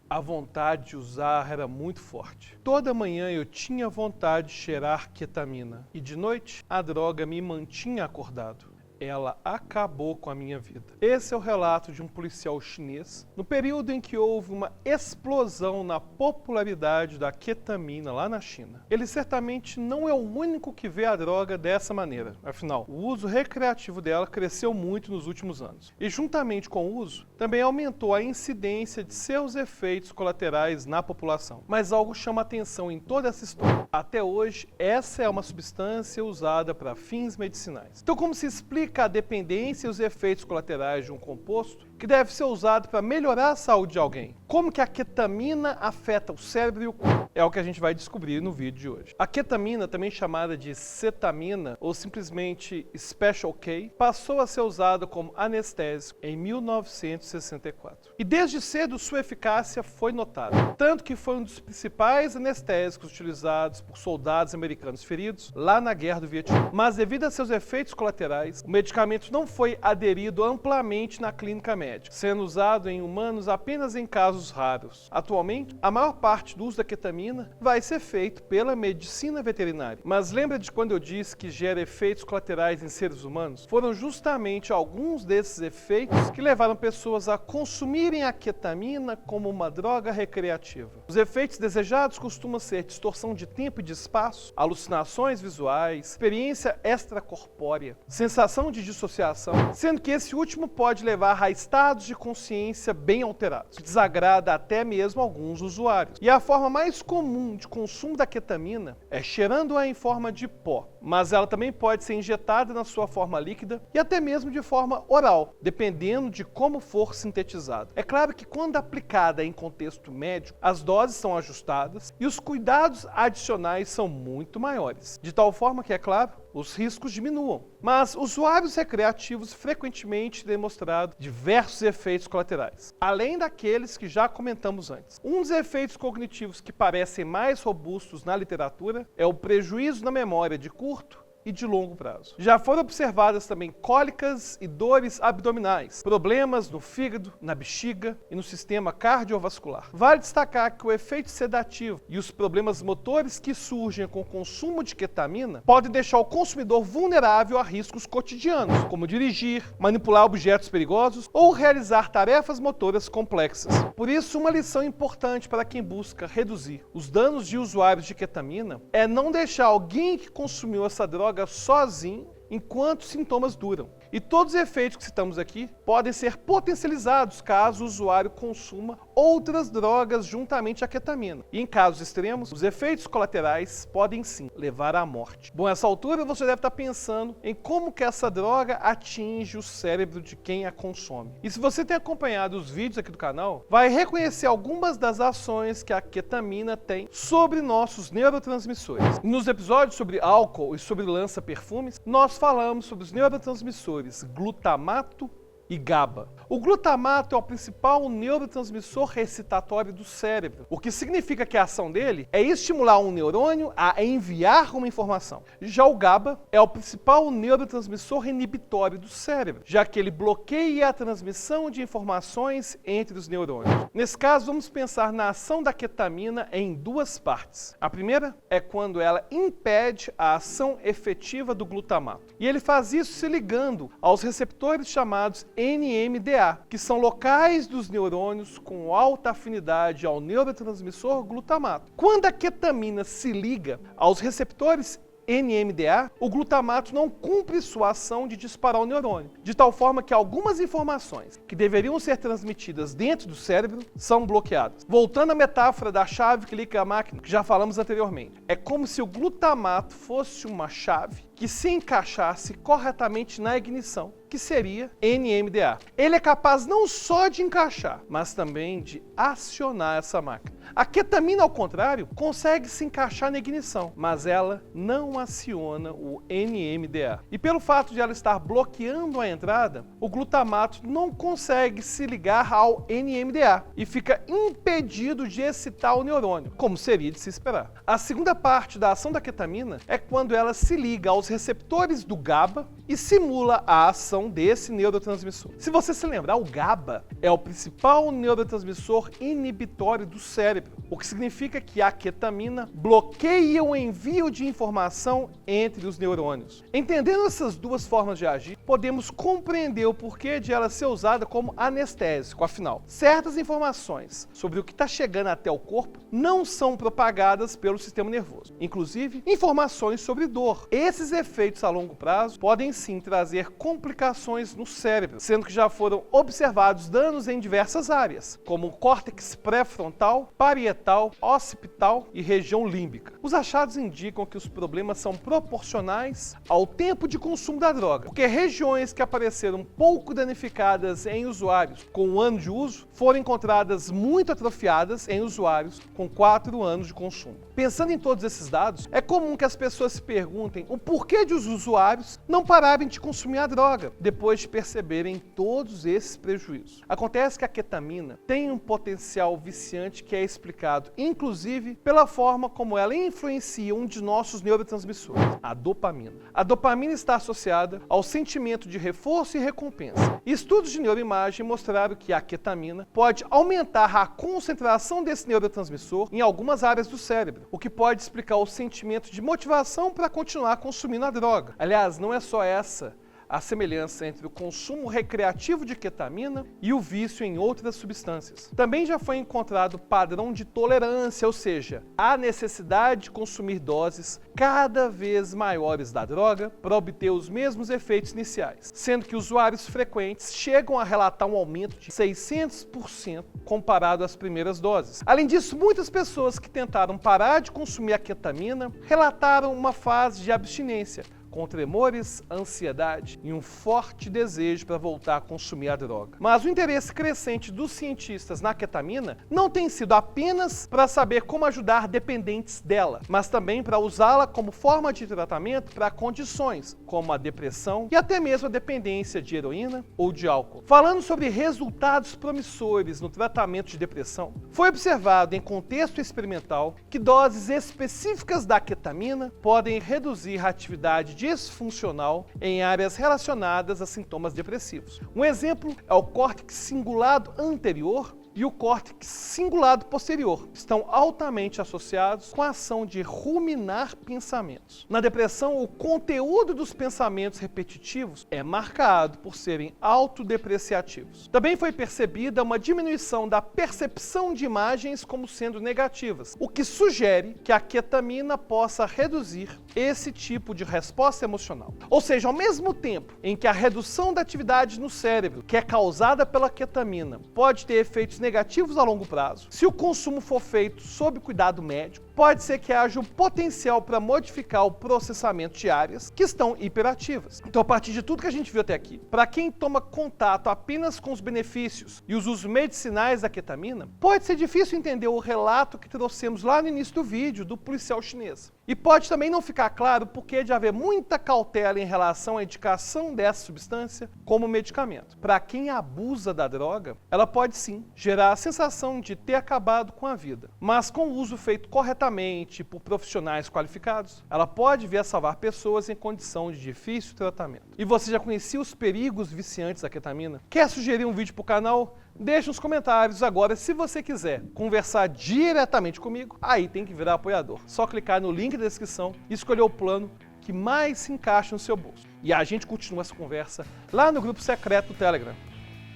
A vontade de usar era muito forte. Toda manhã eu tinha vontade de cheirar ketamina. E de noite, a droga me mantinha acordado. Ela acabou com a minha vida. Esse é o relato de um policial chinês no período em que houve uma explosão na popularidade da ketamina lá na China. Ele certamente não é o único que vê a droga dessa maneira. Afinal, o uso recreativo dela cresceu muito nos últimos anos. E juntamente com o uso, também aumentou a incidência de seus efeitos colaterais na população. Mas algo chama atenção em toda essa história. Até hoje, essa é uma substância usada para fins medicinais. Então, como se explica a dependência e os efeitos colaterais de um composto que deve ser usado para melhorar a saúde de alguém? Como que a ketamina afeta o cérebro e o corpo? É o que a gente vai descobrir no vídeo de hoje. A ketamina, também chamada de cetamina ou simplesmente Special K, passou a ser usada como anestésico em 1964. E desde cedo sua eficácia foi notada, tanto que foi um dos principais anestésicos utilizados por soldados americanos feridos lá na Guerra do Vietnã. Mas devido a seus efeitos colaterais, o medicamento não foi aderido amplamente na clínica médica, sendo usado em humanos apenas em casos raros. Atualmente, a maior parte do uso da ketamina vai ser feito pela medicina veterinária. Mas lembra de quando eu disse que gera efeitos colaterais em seres humanos? Foram justamente alguns desses efeitos que levaram pessoas a consumirem a ketamina como uma droga recreativa. Os efeitos desejados costumam ser distorção de tempo e de espaço, alucinações visuais, experiência extracorpórea, sensação de dissociação, sendo que esse último pode levar a estados de consciência bem alterados, que desagrada até mesmo alguns usuários. E a forma mais comum de consumo da ketamina é cheirando-a em forma de pó, mas ela também pode ser injetada na sua forma líquida e até mesmo de forma oral, dependendo de como for sintetizado. É claro que quando aplicada em contexto médico, as doses são ajustadas e os cuidados adicionais são muito maiores, de tal forma que, é claro, os riscos diminuam. Mas usuários recreativos frequentemente têm demonstrado diversos efeitos colaterais, além daqueles que já comentamos antes. Um dos efeitos cognitivos que parecem mais robustos na literatura é o prejuízo na memória de curto e de longo prazo. Já foram observadas também cólicas e dores abdominais, problemas no fígado, na bexiga e no sistema cardiovascular. Vale destacar que o efeito sedativo e os problemas motores que surgem com o consumo de ketamina podem deixar o consumidor vulnerável a riscos cotidianos, como dirigir, manipular objetos perigosos ou realizar tarefas motoras complexas. Por isso, uma lição importante para quem busca reduzir os danos de usuários de ketamina é não deixar alguém que consumiu essa droga sozinho enquanto os sintomas duram. E todos os efeitos que citamos aqui podem ser potencializados caso o usuário consuma outras drogas juntamente à ketamina. E em casos extremos, os efeitos colaterais podem sim levar à morte. Bom, nessa altura você deve estar pensando em como que essa droga atinge o cérebro de quem a consome. E se você tem acompanhado os vídeos aqui do canal, vai reconhecer algumas das ações que a ketamina tem sobre nossos neurotransmissores. Nos episódios sobre álcool e sobre lança-perfumes, nós falamos sobre os neurotransmissores glutamato e GABA. O glutamato é o principal neurotransmissor excitatório do cérebro, o que significa que a ação dele é estimular um neurônio a enviar uma informação. Já o GABA é o principal neurotransmissor inibitório do cérebro, já que ele bloqueia a transmissão de informações entre os neurônios. Nesse caso, vamos pensar na ação da ketamina em duas partes. A primeira é quando ela impede a ação efetiva do glutamato. E ele faz isso se ligando aos receptores chamados NMDA, que são locais dos neurônios com alta afinidade ao neurotransmissor glutamato. Quando a ketamina se liga aos receptores NMDA, o glutamato não cumpre sua ação de disparar o neurônio, de tal forma que algumas informações que deveriam ser transmitidas dentro do cérebro são bloqueadas. Voltando à metáfora da chave que liga a máquina, que já falamos anteriormente, é como se o glutamato fosse uma chave que se encaixasse corretamente na ignição, que seria NMDA. Ele é capaz não só de encaixar, mas também de acionar essa máquina. A ketamina, ao contrário, consegue se encaixar na ignição, mas ela não aciona o NMDA. E pelo fato de ela estar bloqueando a entrada, o glutamato não consegue se ligar ao NMDA e fica impedido de excitar o neurônio, como seria de se esperar. A segunda parte da ação da ketamina é quando ela se liga aos receptores do GABA e simula a ação desse neurotransmissor. Se você se lembrar, o GABA é o principal neurotransmissor inibitório do cérebro, o que significa que a ketamina bloqueia o envio de informação entre os neurônios. Entendendo essas duas formas de agir, podemos compreender o porquê de ela ser usada como anestésico. Afinal, certas informações sobre o que está chegando até o corpo não são propagadas pelo sistema nervoso. Inclusive, informações sobre dor. Esses efeitos a longo prazo podem sim trazer complicações no cérebro, sendo que já foram observados danos em diversas áreas, como o córtex pré-frontal, parietal, occipital e região límbica. Os achados indicam que os problemas são proporcionais ao tempo de consumo da droga, porque regiões que apareceram pouco danificadas em usuários com 1 ano de uso foram encontradas muito atrofiadas em usuários com 4 anos de consumo. Pensando em todos esses dados, é comum que as pessoas se perguntem o porquê de os usuários não pararem de consumir a droga depois de perceberem todos esses prejuízos. Acontece que a ketamina tem um potencial viciante que é explicado, inclusive, pela forma como ela influencia um de nossos neurotransmissores, a dopamina. A dopamina está associada ao sentimento de reforço e recompensa. Estudos de neuroimagem mostraram que a ketamina pode aumentar a concentração desse neurotransmissor em algumas áreas do cérebro, o que pode explicar o sentimento de motivação para continuar consumindo a droga. Aliás, não é só essa a semelhança entre o consumo recreativo de ketamina e o vício em outras substâncias. Também já foi encontrado padrão de tolerância, ou seja, a necessidade de consumir doses cada vez maiores da droga para obter os mesmos efeitos iniciais, sendo que usuários frequentes chegam a relatar um aumento de 600% comparado às primeiras doses. Além disso, muitas pessoas que tentaram parar de consumir a ketamina relataram uma fase de abstinência, com tremores, ansiedade e um forte desejo para voltar a consumir a droga. Mas o interesse crescente dos cientistas na ketamina não tem sido apenas para saber como ajudar dependentes dela, mas também para usá-la como forma de tratamento para condições como a depressão e até mesmo a dependência de heroína ou de álcool. Falando sobre resultados promissores no tratamento de depressão, foi observado em contexto experimental que doses específicas da ketamina podem reduzir a atividade disfuncional em áreas relacionadas a sintomas depressivos. Um exemplo é o córtex cingulado anterior e o córtex cingulado posterior, que estão altamente associados com a ação de ruminar pensamentos. Na depressão, o conteúdo dos pensamentos repetitivos é marcado por serem autodepreciativos. Também foi percebida uma diminuição da percepção de imagens como sendo negativas, o que sugere que a ketamina possa reduzir esse tipo de resposta emocional. Ou seja, ao mesmo tempo em que a redução da atividade no cérebro, que é causada pela ketamina, pode ter efeitos negativos a longo prazo, se o consumo for feito sob cuidado médico, pode ser que haja um potencial para modificar o processamento de áreas que estão hiperativas. Então, a partir de tudo que a gente viu até aqui, para quem toma contato apenas com os benefícios e os usos medicinais da ketamina, pode ser difícil entender o relato que trouxemos lá no início do vídeo do policial chinês. E pode também não ficar claro por que de haver muita cautela em relação à indicação dessa substância como medicamento. Para quem abusa da droga, ela pode sim gerar a sensação de ter acabado com a vida. Mas com o uso feito corretamente por profissionais qualificados, ela pode vir a salvar pessoas em condição de difícil tratamento. E você já conhecia os perigos viciantes da ketamina? Quer sugerir um vídeo para o canal? Deixe nos comentários. Agora, se você quiser conversar diretamente comigo, aí tem que virar apoiador. Só clicar no link da descrição e escolher o plano que mais se encaixa no seu bolso. E a gente continua essa conversa lá no grupo secreto do Telegram.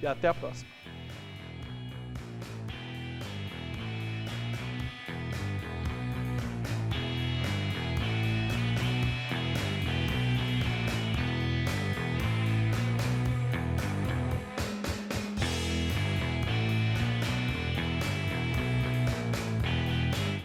E até a próxima.